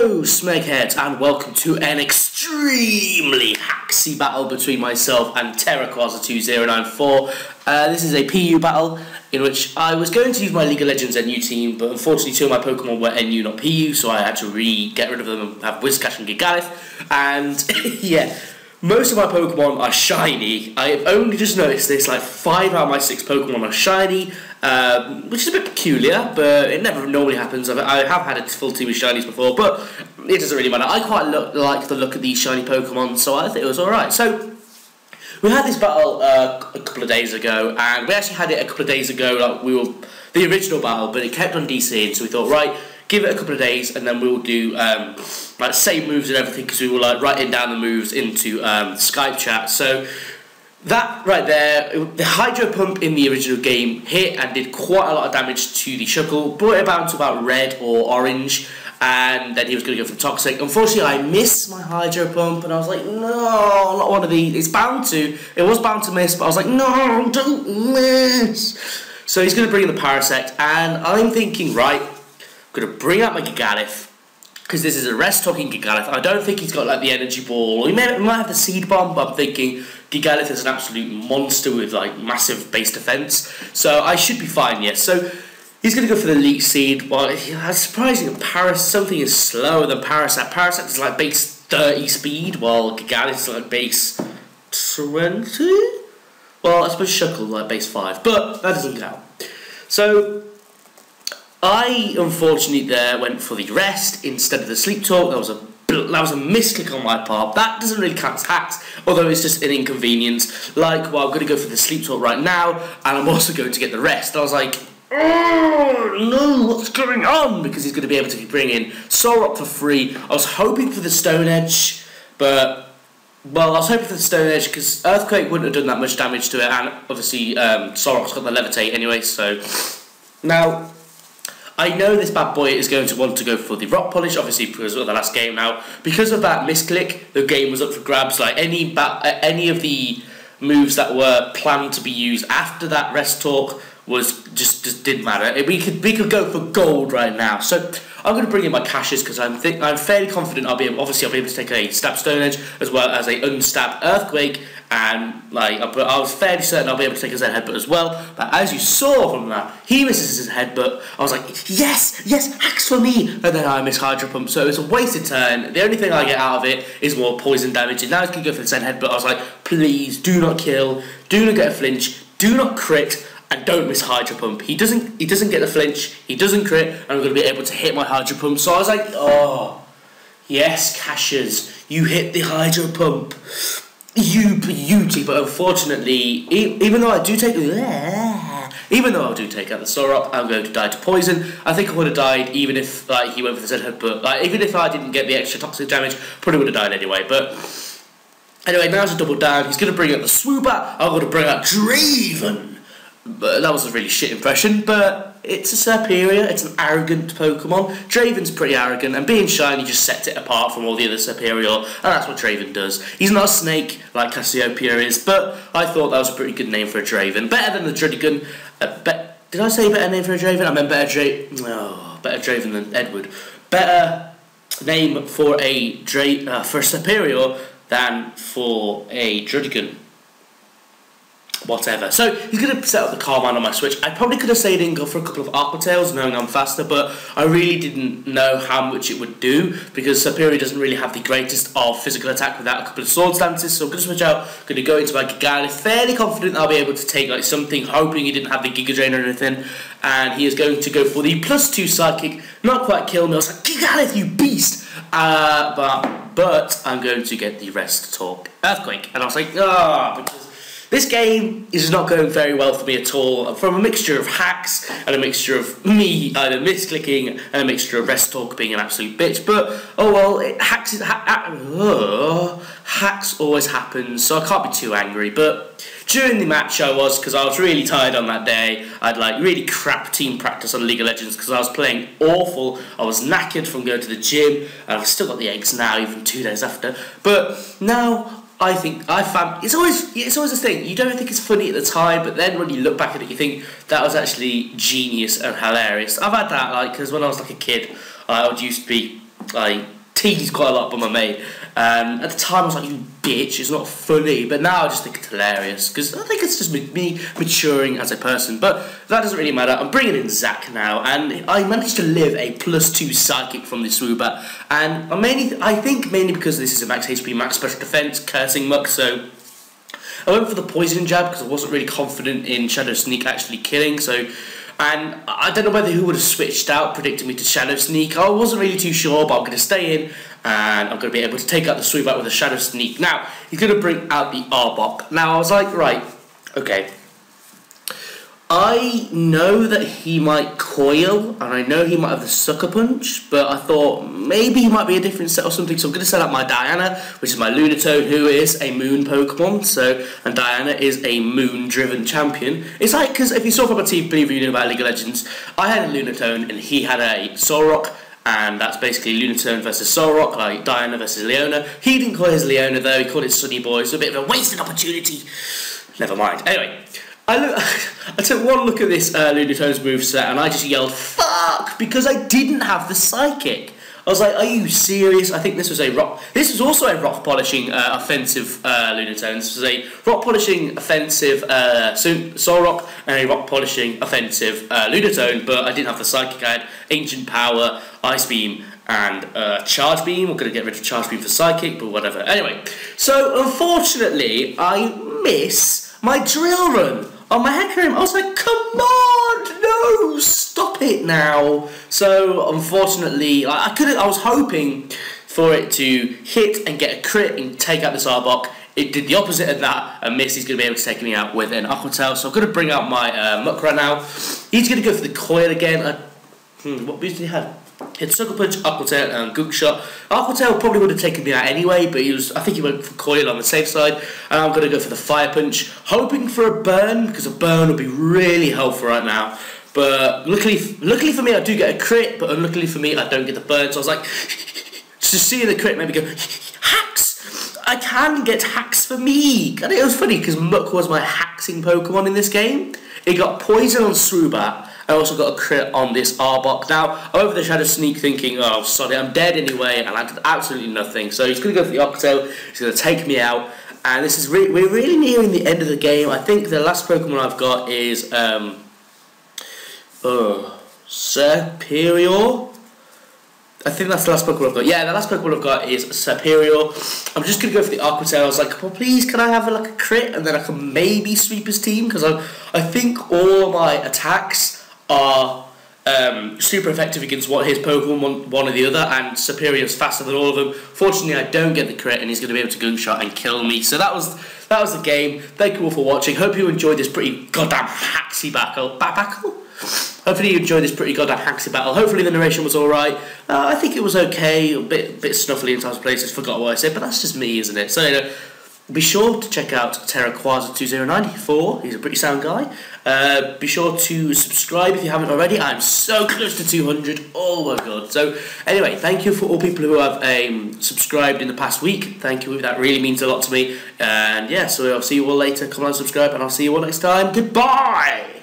Hello Smegheads, and welcome to an extremely hacksy battle between myself and TerraQuaza2094. This is a PU battle in which I was going to use my League of Legends NU team, but unfortunately two of my Pokemon were NU not PU, so I had to get rid of them and have Whiscash and Gigalith. And yeah, most of my Pokemon are shiny. I have only just noticed this, like 5 out of my 6 Pokemon are shiny, which is a bit peculiar, but it never normally happens. I have had a full team of shinies before, but it doesn't really matter. I quite like the look of these shiny Pokemon, so I think it was alright. So, we had this battle a couple of days ago, and we actually had it a couple of days ago, like the original battle, but it kept on DCing, so we thought, right, give it a couple of days, and then we'll do like same moves and everything, because we were like writing down the moves into Skype chat. So that right there, the Hydro Pump in the original game hit and did quite a lot of damage to the Shuckle, brought it down to about red or orange, and then he was going to go for Toxic. Unfortunately, I missed my Hydro Pump, and I was like, no, not one of these. It was bound to miss, but I was like, no, don't miss. So he's going to bring in the Parasect, and I'm thinking, right, I'm going to bring out my Gigalith, because this is a rest-talking Gigalith. I don't think he's got like the Energy Ball. He might have the Seed Bomb, but I'm thinking Gigalith is an absolute monster with like massive base defense, so I should be fine. Yes, so he's going to go for the Leech Seed. Well, it's surprising that something is slower than Parasect. Parasect is like base 30 speed, while Gigalith is like base 20. Well, I suppose Shuckle is like base 5, but that doesn't count. So I unfortunately there went for the rest instead of the Sleep Talk. That was a misclick on my part. That doesn't really count as hacks, although it's just an inconvenience. Like, well, I'm going to go for the Sleep Talk right now, and I'm also going to get the rest. And I was like, oh no, what's going on? Because he's going to be able to bring in Solrock for free. I was hoping for the Stone Edge, but well, I was hoping for the Stone Edge because Earthquake wouldn't have done that much damage to it, and obviously Solrock's got the Levitate anyway. So now I know this bad boy is going to want to go for the Rock Polish, obviously because of the last game now. Because of that misclick, the game was up for grabs. Like any of the moves that were planned to be used after that rest talk was just didn't matter. We could go for gold right now. So I'm going to bring in my Caches because I'm fairly confident I'll be able to take a Stab Stone Edge as well as a Unstab Earthquake, and like I was fairly certain I'll be able to take a Z Headbutt as well. But as you saw from that, he misses his Headbutt. I was like, yes, hacks for me, and then I miss Hydro Pump. So it's a wasted turn. The only thing I get out of it is more poison damage, and now he's going to go for the Zen Headbutt. I was like, please do not kill, do not get a flinch, do not crit, and don't miss Hydro Pump. He doesn't get the flinch, he doesn't crit, and I'm going to be able to hit my Hydro Pump. So I was like, oh, yes, Caches, you hit the Hydro Pump. You beauty. But unfortunately, even though I do take out the Solrock, I'm going to die to poison. I think I would have died even if he went for the Z Headbutt. Like, even if I didn't get the extra toxic damage, probably would have died anyway. But anyway, now it's a double down. He's going to bring out the Swooper. I'm going to bring out Draven. But that was a really shit impression, but it's a superior, it's an arrogant Pokemon. Draven's pretty arrogant, and being shiny just sets it apart from all the other superior, and that's what Draven does. He's not a snake like Cassiopeia is, but I thought that was a pretty good name for a Draven. Better than the Druddigon. Did I say better name for a Draven? I meant better Draven than Edward. Better name for a superior than for a Druddigon. Whatever. So he's going to set up the Calm on my Switch. I probably could have stayed in and go for a couple of Aqua Tails knowing I'm faster, but I really didn't know how much it would do because Superior doesn't really have the greatest of physical attack without a couple of Sword Stances, so I'm going to switch out, going to go into my Gigalith, fairly confident I'll be able to take like something, hoping he didn't have the Giga Drain or anything, and he is going to go for the +2 Psychic, not quite kill me. I was like, Gigalith, you beast! But I'm going to get the rest talk Earthquake, and I was like, because this game is not going very well for me at all, from a mixture of hacks and a mixture of me either misclicking and a mixture of rest talk being an absolute bitch. But oh well, hacks always happen, so I can't be too angry. But during the match I was, because I was really tired on that day. I'd like really crap team practice on League of Legends because I was playing awful. I was knackered from going to the gym, and I've still got the eggs now, even 2 days after. But now I think it's always this thing. You don't think it's funny at the time, but then when you look back at it, you think that was actually genius and hilarious. I've had that, like, because when I was like a kid, I would used to be I teased quite a lot by my mate. At the time I was like, you bitch, it's not funny, but now I just think it's hilarious, because I think it's just me maturing as a person, but that doesn't really matter. I'm bringing in Zach now, and I managed to live a +2 psychic from this Swoobat, and I think mainly because this is a max HP, max special defense, cursing muck, so I went for the poison jab because I wasn't really confident in Shadow Sneak actually killing, and I don't know whether he would have switched out, predicting me to Shadow Sneak. I wasn't really too sure, but I'm going to stay in, and I'm going to be able to take out the Swoobat with a Shadow Sneak. Now, he's going to bring out the Arbok. Now, I was like, right, okay. I know that he might coil, and I know he might have the Sucker Punch, but I thought maybe he might be a different set or something, so I'm going to set up my Diana, which is my Lunatone, who is a Moon Pokemon, and Diana is a Moon-driven champion. It's like, because if you saw from my TV video about League of Legends, I had a Lunatone, and he had a Solrock, and that's basically Lunatone versus Solrock, like Diana versus Leona. He didn't call his Leona, though, he called it Sunny Boy, so a bit of a wasted opportunity. Never mind. Anyway. I took one look at this Lunatone's moveset and I just yelled, fuck, because I didn't have the Psychic. I was like, are you serious? I think this was also a rock polishing offensive Lunatone. This was a rock polishing offensive Solrock and a rock polishing offensive Lunatone, but I didn't have the Psychic. I had Ancient Power, Ice Beam, and Charge Beam. We're going to get rid of Charge Beam for Psychic, but whatever. Anyway, so unfortunately, I miss my Drill Run on my Hecarim. I was like, come on, no, stop it now. So unfortunately, I was hoping for it to hit and get a crit and take out this Arbok. It did the opposite of that, and Misty's going to be able to take me out with an Aqua Tail. So I'm going to bring out my Muck right now. He's going to go for the Coil again. What boost did he have? He had Sucker Punch, Aqua Tail, and Gook Shot. Aqua Tail probably would have taken me out anyway, but I think he went for Coil on the safe side. And I'm going to go for the Fire Punch, hoping for a burn, because a burn would be really helpful right now. But luckily for me, I do get a crit, but unluckily for me, I don't get the burn. So I was like, just seeing the crit made me go, hacks! I can get hacks for me! And it was funny, because Muck was my haxing Pokemon in this game. It got Poison on Swoobat. I also got a crit on this Arbok. Now, I went for the Shadow Sneak thinking, oh, sorry, I'm dead anyway, and I did absolutely nothing. So he's going to go for the Octo, he's going to take me out, and this is we're really nearing the end of the game. I think the last Pokemon I've got is, Superior? I think that's the last Pokemon I've got. Yeah, the last Pokemon I've got is Superior. I'm just going to go for the Aqua Tail. I was like, well, please, can I have like a crit, and then I can maybe sweep his team, because I think all my attacks are super effective against his Pokemon, one or the other, and Superior's faster than all of them. Fortunately, I don't get the crit, and he's going to be able to gun shot and kill me. So that was the game. Thank you all for watching. Hope you enjoyed this pretty goddamn haxy battle. Hopefully you enjoyed this pretty goddamn haxy battle. Hopefully the narration was alright. I think it was okay, a bit snuffly in times and places. Forgot what I said, but that's just me, isn't it? So be sure to check out Terraquaza2094. He's a pretty sound guy. Be sure to subscribe if you haven't already. I'm so close to 200. Oh my god. So anyway, thank you for all people who have subscribed in the past week. Thank you. That really means a lot to me. And yeah, so I'll see you all later. Come on, subscribe, and I'll see you all next time. Goodbye.